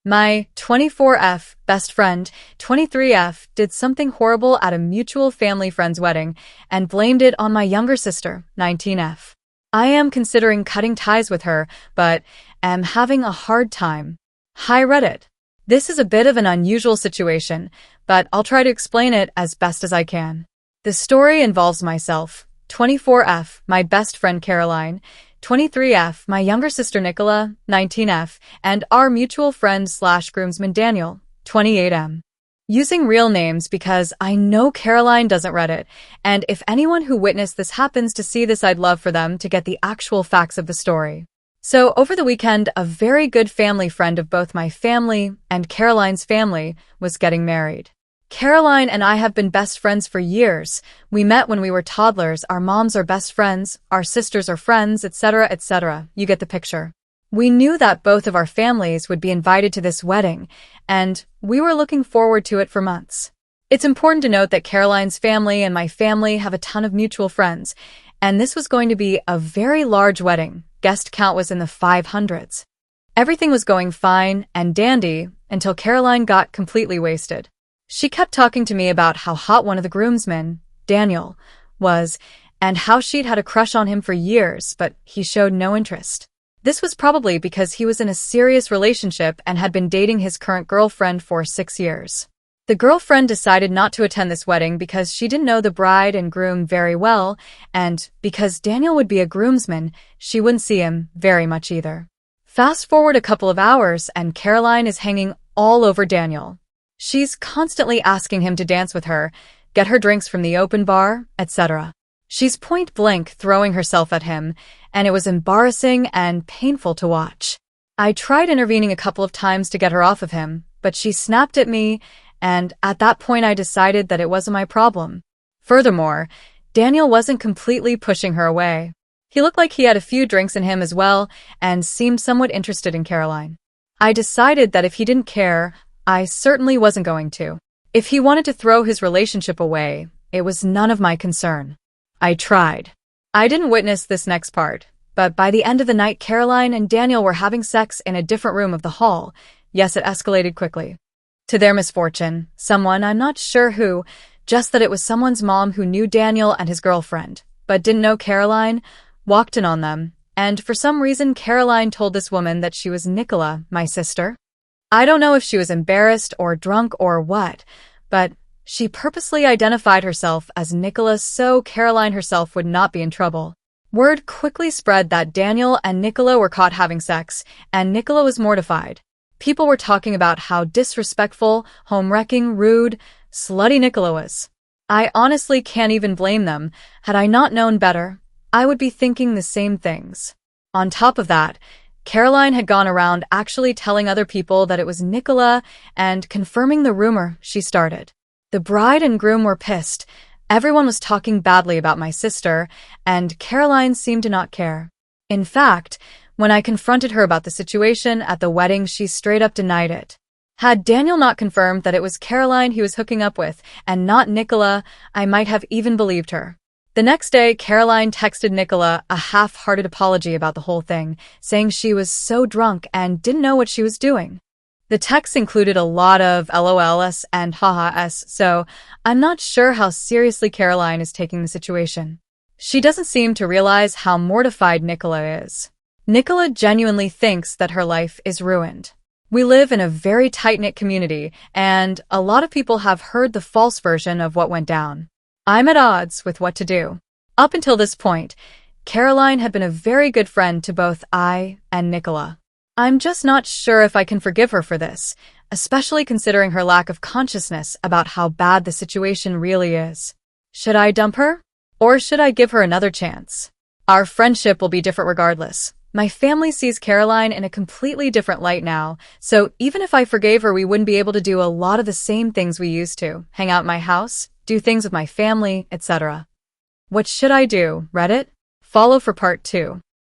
My 24F best friend, 23F, did something horrible at a mutual family friend's wedding and blamed it on my younger sister, 19F. I am considering cutting ties with her, but am having a hard time. Hi Reddit. This is a bit of an unusual situation, but I'll try to explain it as best as I can. The story involves myself, 24F, my best friend Caroline, 23F, my younger sister Nicola, 19F, and our mutual friend/groomsman Daniel, 28M. Using real names because I know Caroline doesn't Reddit, and if anyone who witnessed this happens to see this, I'd love for them to get the actual facts of the story. So over the weekend, a very good family friend of both my family and Caroline's family was getting married. Caroline and I have been best friends for years. We met when we were toddlers, our moms are best friends, our sisters are friends, etc., etc. You get the picture. We knew that both of our families would be invited to this wedding, and we were looking forward to it for months. It's important to note that Caroline's family and my family have a ton of mutual friends, and this was going to be a very large wedding. Guest count was in the 500s. Everything was going fine and dandy until Caroline got completely wasted. She kept talking to me about how hot one of the groomsmen, Daniel, was, and how she'd had a crush on him for years, but he showed no interest. This was probably because he was in a serious relationship and had been dating his current girlfriend for 6 years. The girlfriend decided not to attend this wedding because she didn't know the bride and groom very well, and because Daniel would be a groomsman, she wouldn't see him very much either. Fast forward a couple of hours and Caroline is hanging all over Daniel. She's constantly asking him to dance with her, get her drinks from the open bar, etc. She's point blank throwing herself at him, and it was embarrassing and painful to watch. I tried intervening a couple of times to get her off of him, but she snapped at me, and at that point I decided that it wasn't my problem. Furthermore, Daniel wasn't completely pushing her away. He looked like he had a few drinks in him as well, and seemed somewhat interested in Caroline. I decided that if he didn't care, I certainly wasn't going to. If he wanted to throw his relationship away, it was none of my concern. I tried. I didn't witness this next part, but by the end of the night, Caroline and Daniel were having sex in a different room of the hall. Yes, it escalated quickly. To their misfortune, someone, I'm not sure who, just that it was someone's mom who knew Daniel and his girlfriend, but didn't know Caroline, walked in on them, and for some reason Caroline told this woman that she was Nicola, my sister. I don't know if she was embarrassed or drunk or what, but she purposely identified herself as Nicola so Caroline herself would not be in trouble. Word quickly spread that Daniel and Nicola were caught having sex, and Nicola was mortified. People were talking about how disrespectful, home-wrecking, rude, slutty Nicola was. I honestly can't even blame them. Had I not known better, I would be thinking the same things. On top of that, Caroline had gone around actually telling other people that it was Nicola and confirming the rumor she started. The bride and groom were pissed. Everyone was talking badly about my sister, and Caroline seemed to not care. In fact, when I confronted her about the situation at the wedding, she straight up denied it. Had Daniel not confirmed that it was Caroline he was hooking up with and not Nicola, I might have even believed her. The next day, Caroline texted Nicola a half-hearted apology about the whole thing, saying she was so drunk and didn't know what she was doing. The text included a lot of LOLs and haha-s, so I'm not sure how seriously Caroline is taking the situation. She doesn't seem to realize how mortified Nicola is. Nicola genuinely thinks that her life is ruined. We live in a very tight-knit community, and a lot of people have heard the false version of what went down. I'm at odds with what to do. Up until this point, Caroline had been a very good friend to both I and Nicola. I'm just not sure if I can forgive her for this, especially considering her lack of consciousness about how bad the situation really is. Should I dump her? Or should I give her another chance? Our friendship will be different regardless. My family sees Caroline in a completely different light now, so even if I forgave her, we wouldn't be able to do a lot of the same things we used to. Hang out at my house, do things with my family, etc. What should I do, Reddit? Follow for part 2.